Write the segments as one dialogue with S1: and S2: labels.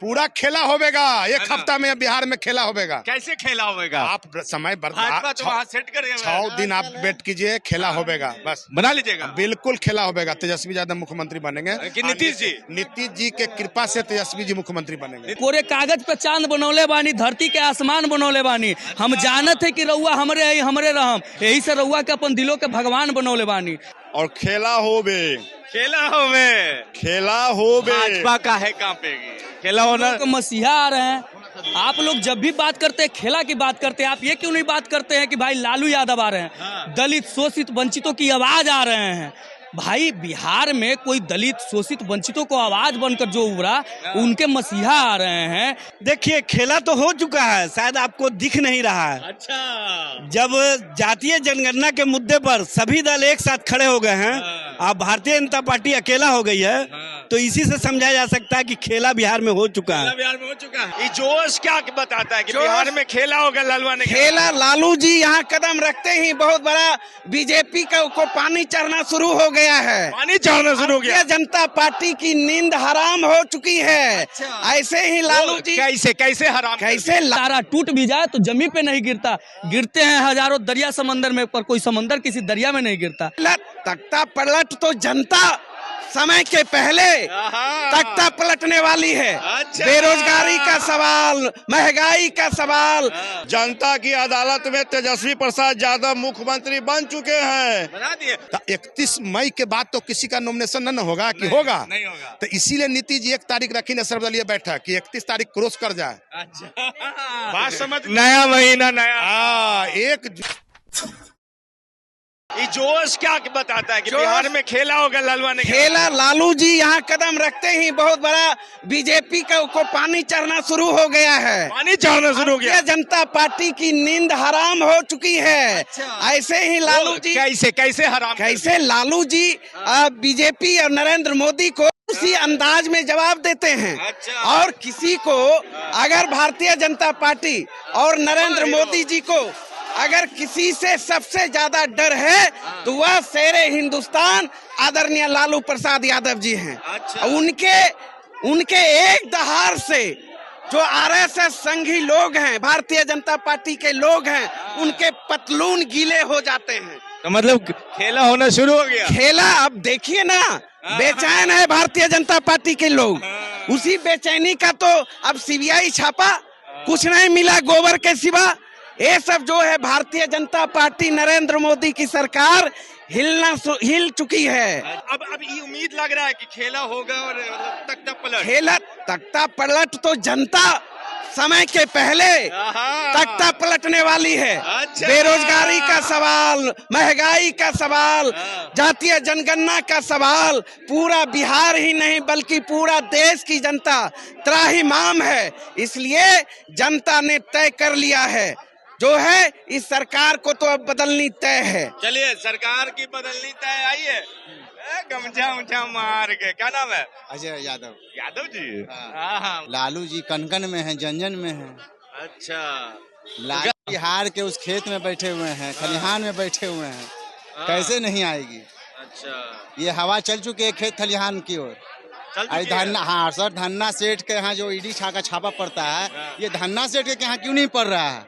S1: पूरा खेला होगा। एक हफ्ता में बिहार में खेला होगा।
S2: कैसे खेला होगा?
S1: आप समय
S2: भाजपा तो वहाँ सेट कर
S1: 6 दिन आप वेट कीजिए, खेला होगा। बस
S2: बना लीजिएगा।
S1: बिल्कुल खेला होगा। तेजस्वी यादव मुख्यमंत्री बनेंगे
S2: कि नीतीश जी?
S1: नीतीश जी के कृपा से तेजस्वी जी मुख्यमंत्री बनेंगे।
S3: पूरे कागज पे चांद बनौले बानी, धरती के आसमान बनौले बानी। हम जानत है कि रउआ हमरे है, हमरे रहम, यही से रउआ के अपन दिलों के भगवान बनौले बानी।
S1: और खेला होबे
S2: भाजपा का है कांपेगी। खेला होना
S3: लोग मसीहा आ रहे हैं। आप लोग जब भी बात करते हैं खेला की बात करते हैं, आप ये क्यों नहीं बात करते हैं कि भाई लालू यादव आ रहे हैं, दलित शोषित वंचितों की आवाज आ रहे हैं। भाई बिहार में कोई दलित शोषित वंचितों को आवाज बनकर जो उभरा, उनके मसीहा आ रहे हैं।
S4: देखिए खेला तो हो चुका है, शायद आपको दिख नहीं रहा है।
S2: अच्छा,
S4: जब जातीय जनगणना के मुद्दे पर सभी दल एक साथ खड़े हो गए हैं, अब भारतीय जनता पार्टी अकेला हो गई है, तो इसी से समझा जा सकता है कि खेला बिहार में हो चुका है।
S2: बिहार में हो चुका है। ये जोश क्या बताता है कि बिहार में खेला होगा? लालू ने
S4: खेला, लालू जी यहाँ कदम रखते ही बहुत बड़ा बीजेपी को पानी चढ़ना शुरू हो गया है।
S2: पानी चढ़ना शुरू हो गया।
S4: भारतीय जनता पार्टी की नींद हराम हो चुकी है। ऐसे ही लालू जी
S2: कैसे हराम?
S4: कैसे
S3: तारा टूट भी जाए तो जमीन पे नहीं गिरता, गिरते हैं हजारों दरिया समंदर में, पर कोई समंदर किसी दरिया में नहीं गिरता।
S4: तख्ता पलट तो जनता समय के पहले तख्ता पलटने वाली है।
S2: अच्छा।
S4: बेरोजगारी का सवाल, महंगाई का सवाल,
S1: जनता की अदालत में तेजस्वी प्रसाद यादव मुख्यमंत्री बन चुके हैं।
S2: बना दिए।
S1: 31 मई के बाद तो किसी का नॉमिनेशन न होगा कि
S2: नहीं,
S1: होगा?
S2: नहीं होगा।
S1: तो इसीलिए नीतीश जी 1 तारीख रखी न सर्वदलीय बैठक कि 31 तारीख क्रॉस कर जाए।
S2: अच्छा, बात समझ। नया महीना नया।
S1: एक
S2: ये जोश क्या बताता है कि बिहार में खेला होगा? लालू ने
S4: खेला, लालू जी यहाँ कदम रखते ही बहुत बड़ा बीजेपी को पानी चढ़ना शुरू हो गया है।
S2: पानी चढ़ना शुरू हो गया।
S4: भारतीय जनता पार्टी की नींद हराम हो चुकी है। ऐसे ही लालू जी
S2: कैसे हराम?
S4: कैसे लालू जी बीजेपी और नरेंद्र मोदी को उसी अंदाज में जवाब देते हैं।
S2: अच्छा।
S4: और किसी को अगर भारतीय जनता पार्टी और नरेंद्र मोदी जी को अगर किसी से सबसे ज्यादा डर है तो वह शेरे हिंदुस्तान आदरणीय लालू प्रसाद यादव जी हैं।
S2: अच्छा।
S4: उनके एक दहाड़ से जो आरएसएस संघी लोग हैं, भारतीय जनता पार्टी के लोग हैं, उनके पतलून गीले हो जाते हैं।
S2: तो मतलब खेला होना शुरू हो गया।
S4: खेला, अब देखिए ना, बेचैन है भारतीय जनता पार्टी के लोग। उसी बेचैनी का तो अब सीबीआई छापा, कुछ नहीं मिला गोबर के सिवा। ये सब जो है भारतीय जनता पार्टी नरेंद्र मोदी की सरकार हिल चुकी है।
S2: अब ये उम्मीद लग रहा है कि खेला होगा और तख्ता पलट।
S4: खेला, तख्ता पलट तो जनता समय के पहले तख्ता पलटने वाली है।
S2: अच्छा।
S4: बेरोजगारी का सवाल, महंगाई का सवाल, जातीय जनगणना का सवाल, पूरा बिहार ही नहीं बल्कि पूरा देश की जनता त्राहिमाम है। इसलिए जनता ने तय कर लिया है, जो है इस सरकार को तो अब बदलनी तय है।
S2: चलिए, सरकार की बदलनी तय। आइए, गमछा मार के। क्या नाम है?
S5: अजय यादव।
S2: यादव जी।
S5: हाँ। लालू जी कनकन में हैं, जंजन में हैं।
S2: अच्छा,
S5: लालू बिहार के उस खेत में बैठे हुए हैं, खलिहान में बैठे हुए हैं, कैसे नहीं आएगी?
S2: अच्छा,
S5: ये हवा चल चुकी है खेत खलिहान की ओर। धन्ना, हाँ सर, धन्ना सेठ के यहाँ जो ईडी का छापा पड़ता है, ये धन्ना सेठ के यहाँ क्यों नहीं पड़ रहा है?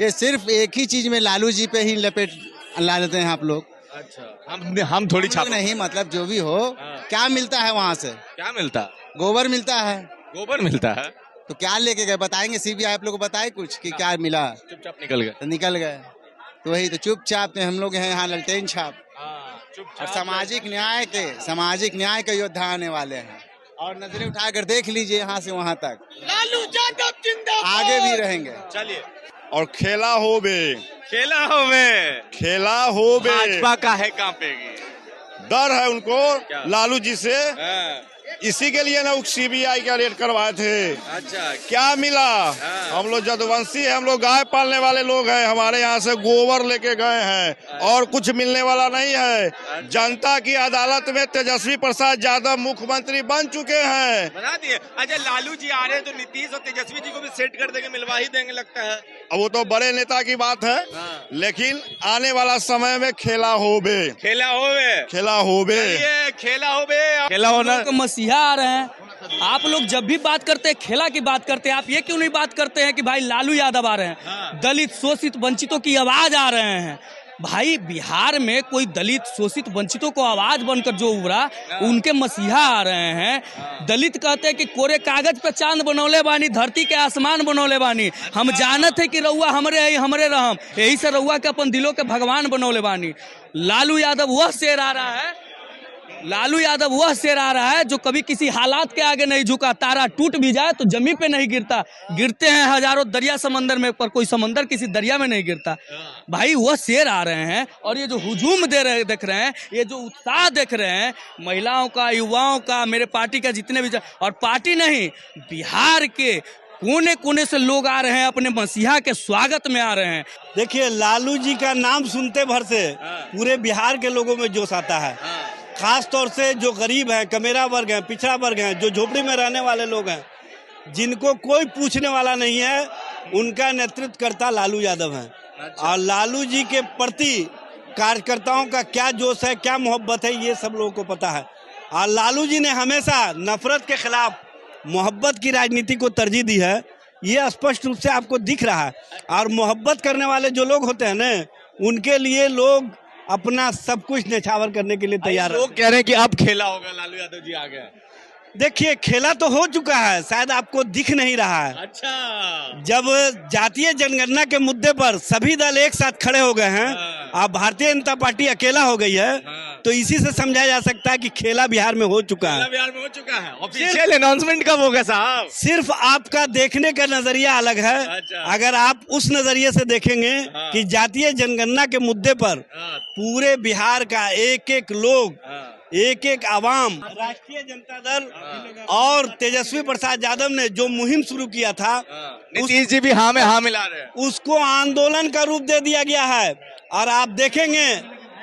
S5: ये सिर्फ एक ही चीज में लालू जी पे ही लपेट ला देते हैं आप लोग।
S2: अच्छा, हम थोड़ी छाप
S5: नहीं, मतलब जो भी हो, क्या मिलता है वहाँ से?
S2: क्या मिलता?
S5: गोबर मिलता है।
S2: गोबर मिलता है
S5: तो क्या लेके गए? बताएंगे सीबीआई आप लोग को बताए कुछ कि क्या मिला?
S2: चुपचाप निकल गए।
S5: तो निकल गए, तो वही तो चुपचाप हम लोग हैं यहाँ ललटेन छाप। और सामाजिक न्याय के योद्धा आने वाले हैं, और नजरें उठाकर देख लीजिए यहाँ से वहाँ तक।
S4: लालू यादव जिंदाबाद।
S5: आगे भी रहेंगे।
S2: चलिए,
S1: और खेला होबे
S2: भाजपा का है कांपेगी।
S1: डर है उनको
S2: क्या?
S1: लालू जी से। इसी के लिए ना सीबीआई का रेड करवाए थे।
S2: अच्छा,
S1: क्या मिला? हम लोग जदवंशी है, हम लोग गाय पालने वाले लोग हैं। हमारे यहाँ से गोबर लेके गए हैं और कुछ मिलने वाला नहीं है। जनता की अदालत में तेजस्वी प्रसाद यादव मुख्यमंत्री बन चुके हैं।
S2: बना दिए। अच्छा, लालू जी आ रहे हैं तो नीतीश और तेजस्वी जी को भी सेट कर देंगे, मिलवा ही देंगे लगता है।
S1: अब वो तो बड़े नेता की बात है, लेकिन आने वाला समय में खेला होबे।
S2: खेला होबे।
S1: खेला होना।
S3: लोग मसीहा आ रहे हैं। आप लोग जब भी बात करते हैं खेला की बात करते हैं, आप ये क्यों नहीं बात करते हैं कि भाई लालू यादव आ रहे हैं, दलित शोषित वंचितों की आवाज आ रहे हैं। भाई बिहार में कोई दलित शोषित वंचितों को आवाज बनकर जो उभरा, उनके मसीहा आ रहे हैं। दलित कहते हैं कि कोरे कागज पे चांद बनौले बानी, धरती के आसमान बनौले बानी। हम जानत है कि रउआ हमरे रहम, यही से रउआ के अपन दिलों के भगवान बनौले बानी। लालू यादव वह शेर आ रहा है, लालू यादव वह शेर आ रहा है जो कभी किसी हालात के आगे नहीं झुका। तारा टूट भी जाए तो जमीन पे नहीं गिरता, गिरते हैं हजारों दरिया समंदर में, पर कोई समंदर किसी दरिया में नहीं गिरता। भाई वह शेर आ रहे हैं, और ये जो हुजूम देख रहे हैं, ये जो उत्साह देख रहे हैं महिलाओं का, युवाओं का, मेरे पार्टी का जितने भी, और पार्टी नहीं, बिहार के कोने कोने से लोग आ रहे हैं, अपने मसीहा के स्वागत में आ रहे हैं।
S6: देखिए, लालू जी का नाम सुनते भर से पूरे बिहार के लोगों में जोश आता है। खास तौर से जो गरीब हैं, कमेरा वर्ग हैं, पिछड़ा वर्ग हैं, जो झोपड़ी में रहने वाले लोग हैं, जिनको कोई पूछने वाला नहीं है, उनका नेतृत्व करता लालू यादव है। और लालू जी के प्रति कार्यकर्ताओं का क्या जोश है, क्या मोहब्बत है, ये सब लोगों को पता है। और लालू जी ने हमेशा नफरत के खिलाफ मोहब्बत की राजनीति को तरजीह दी है, ये स्पष्ट रूप से आपको दिख रहा है। और मोहब्बत करने वाले जो लोग होते हैं ना, उनके लिए लोग अपना सब कुछ न्यौछावर करने के लिए तैयार है।
S2: लोग कह रहे हैं कि अब खेला होगा, लालू यादव जी आ गए।
S6: देखिए, खेला तो हो चुका है, शायद आपको दिख नहीं रहा है।
S2: अच्छा,
S6: जब जातीय जनगणना के मुद्दे पर सभी दल एक साथ खड़े हो गए हैं, अब भारतीय जनता पार्टी अकेला हो गई है, तो इसी से समझा जा सकता है कि खेला बिहार में हो चुका है।
S2: बिहार में हो चुका है। ऑफिशियल अनाउंसमेंट कब होगा साहब?
S6: सिर्फ आपका देखने का नजरिया अलग है।
S2: अच्छा।
S6: अगर आप उस नजरिए से देखेंगे कि जातीय जनगणना के मुद्दे पर पूरे बिहार का एक एक लोग, एक एक आवाम, राष्ट्रीय जनता दल और तेजस्वी प्रसाद यादव ने जो मुहिम शुरू किया था,
S2: नीतीश जी भी हाँ में हाँ मिला रहे हैं।
S6: उसको आंदोलन का रूप दे दिया गया है। और आप देखेंगे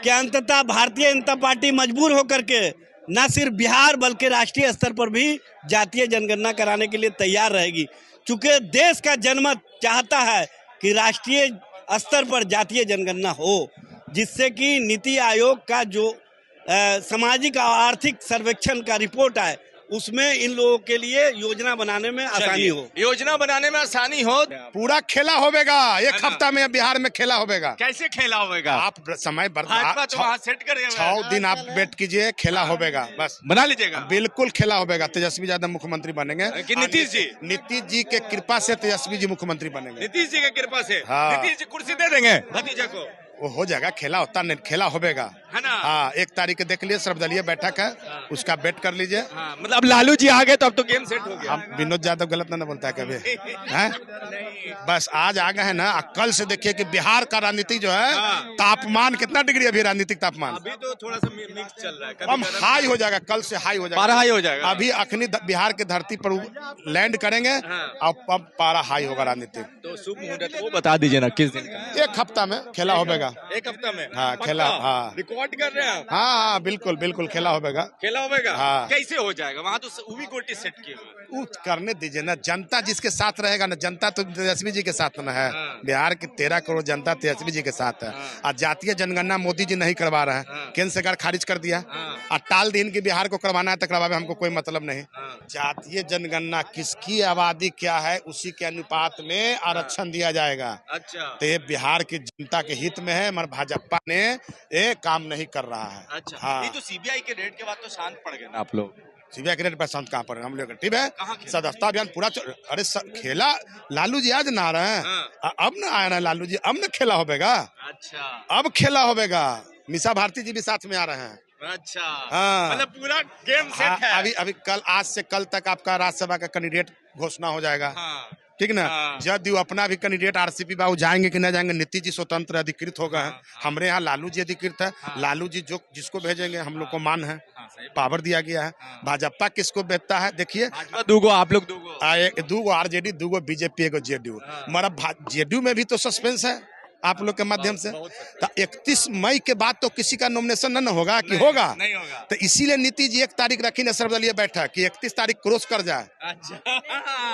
S6: कि अंततः भारतीय जनता पार्टी मजबूर होकर के न सिर्फ बिहार बल्कि राष्ट्रीय स्तर पर भी जातीय जनगणना कराने के लिए तैयार रहेगी। चूंकि देश का जनमत चाहता है कि राष्ट्रीय स्तर पर जातीय जनगणना हो, जिससे कि नीति आयोग का जो सामाजिक और आर्थिक सर्वेक्षण का रिपोर्ट है, उसमें इन लोगों के लिए योजना बनाने में आसानी हो।
S2: योजना बनाने में आसानी हो।
S1: पूरा खेला होगा, एक हफ्ता में बिहार में खेला होगा।
S2: कैसे खेला होगा?
S1: आप समय
S2: भाजपा तो वहाँ सेट कर
S1: 6 दिन आप वेट कीजिए, खेला होगा, बस
S2: बना लीजिएगा।
S1: बिल्कुल खेला होगा। तेजस्वी यादव मुख्यमंत्री बनेंगे
S2: कि नीतीश जी?
S1: नीतीश जी के कृपा से तेजस्वी जी मुख्यमंत्री बनेंगे।
S2: नीतीश जी की कृपा से?
S1: हाँ।
S2: नीतीश जी कुर्सी दे देंगे भतीजा को?
S1: वो हो जाएगा, खेला होता नहीं, खेला होगा,
S2: है ना?
S1: हाँ, 1 तारीख देख लीजिए, सर्वदलीय बैठक है, उसका वेट कर लीजिए।
S2: हाँ, मतलब अब लालू जी आ गए तो अब तो गेम सेट हो गया।
S1: हम विनोद यादव गलत ना बोलता है कभी, हैं? बस आज आ गए हैं ना, कल से देखिए कि बिहार का राजनीति जो है, तापमान कितना डिग्री अभी राजनीतिक तापमान?
S2: अभी तो थोड़ा सा मिक्स चल रहा है।
S1: हम हाई हो जाएगा, कल से हाई हो जाएगा,
S2: पारा हाई हो जाएगा।
S1: अभी अखनी बिहार की धरती पर लैंड करेंगे, अब पारा हाई होगा राजनीतिक।
S2: तो शुभ मुहूर्त वो बता दीजिए ना, किस दिन का?
S1: 1 हफ्ता में खेला होगा।
S2: 1 हफ्ता में?
S1: हाँ, खेला, हाँ।
S2: रिकॉर्ड कर रहे हैं आप?
S1: हाँ, बिल्कुल बिल्कुल खेला होगा।
S2: खेला होगा?
S1: हाँ।
S2: कैसे हो जाएगा? वहाँ तो उभी कोटी सेट किए हुए।
S1: करने दीजिए ना, जनता जिसके साथ रहेगा ना, जनता तो तेजस्वी जी के साथ ना है। बिहार की 13 करोड़ जनता तेजस्वी जी के साथ है। और जातीय जनगणना मोदी जी नहीं करवा रहे हैं, केंद्र सरकार खारिज कर दिया, और टाल दिन की बिहार को करवाना है तो करवावे, हमको कोई मतलब नहीं। जातीय जनगणना किसकी आबादी क्या है, उसी के अनुपात में आरक्षण दिया जाएगा।
S2: अच्छा,
S1: तो ये बिहार की जनता के हित में है, मगर भाजपा ने ये काम नहीं कर रहा है।
S2: अच्छा।
S1: हाँ।
S2: ये तो सीबीआई के रेड के बाद तो शांत पड़ गए ना आप लोग?
S1: सीबीआई के रेट पर शांत कहाँ पर हम लोग एक्टिव है, सदस्यता अभियान पूरा अरे खेला लालू जी आज ना आ रहे हैं, अब ना आया ना लालू जी, अब ना खेला होगा।
S2: अच्छा,
S1: अब खेला होगा। मीसा भारती जी भी साथ में आ रहे हैं।
S2: अच्छा,
S1: हाँ।
S2: मतलब पूरा गेम सेट
S1: हाँ,
S2: है।
S1: अभी कल, आज से कल तक आपका राज्यसभा का कैंडिडेट घोषणा हो जाएगा।
S2: हाँ।
S1: ठीक ना?
S2: हाँ।
S1: जदयू अपना भी कैंडिडेट आरसीपी बाबू जाएंगे कि नहीं जाएंगे, नीतीश जी स्वतंत्र अधिकृत हो गए हैं। हमारे यहाँ लालू जी अधिकृत है। लालू जी जो जिसको भेजेंगे हम लोग को मान है, पावर दिया गया है। भाजपा किसको भेजता है देखिए,
S2: दूगो आप लोग,
S1: दूगो आरजेडी, दूगो बीजेपी, एगो जेडीयू। मगर जेडीयू में भी तो सस्पेंस है आप लोग के माध्यम से। तो 31 मई के बाद तो किसी का नॉमिनेशन न होगा कि होगा?
S2: नहीं होगा।
S1: तो इसीलिए नीतीश जी 1 तारीख रखी न सर्वदलीय बैठक कि 31 तारीख क्रॉस कर जाए।
S2: अच्छा,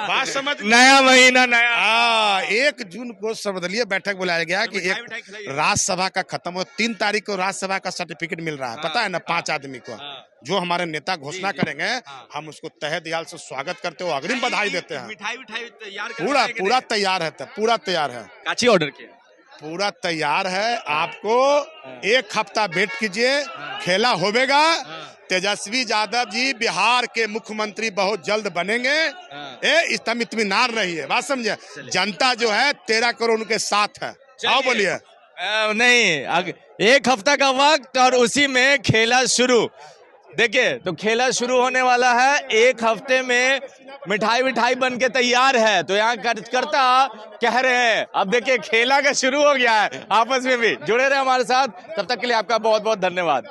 S1: बात समझ,
S2: नया महीना नया।
S1: 1 जून को सर्वदलीय बैठक बुलाया गया कि एक राज्यसभा का खत्म हो, 3 तारीख को राज्यसभा का सर्टिफिकेट मिल रहा है, पता है ना, 5 आदमी को
S7: जो हमारे नेता घोषणा करेंगे हम उसको तहे दिल से स्वागत करते हुए अग्रिम बधाई देते हैं।
S2: मिठाई तैयार
S7: पूरा तैयार है, पूरा तैयार है,
S2: काची ऑर्डर किया,
S7: पूरा तैयार है। आपको 1 हफ्ता वेट कीजिए, खेला होवेगा। तेजस्वी यादव जी बिहार के मुख्यमंत्री बहुत जल्द बनेंगे। इत्मीनान रही है, बात समझे। जनता जो है 13 करोड़ उनके साथ है। आओ बोलिए।
S2: नहीं 1 हफ्ता का वक्त और उसी में खेला शुरू। देखिए तो खेला शुरू होने वाला है। 1 हफ्ते में मिठाई बन के तैयार है। तो यहाँ कार्यकर्ता कह रहे हैं अब देखिए खेला का शुरू हो गया है। आपस में भी जुड़े रहे हमारे साथ, तब तक के लिए आपका बहुत बहुत धन्यवाद।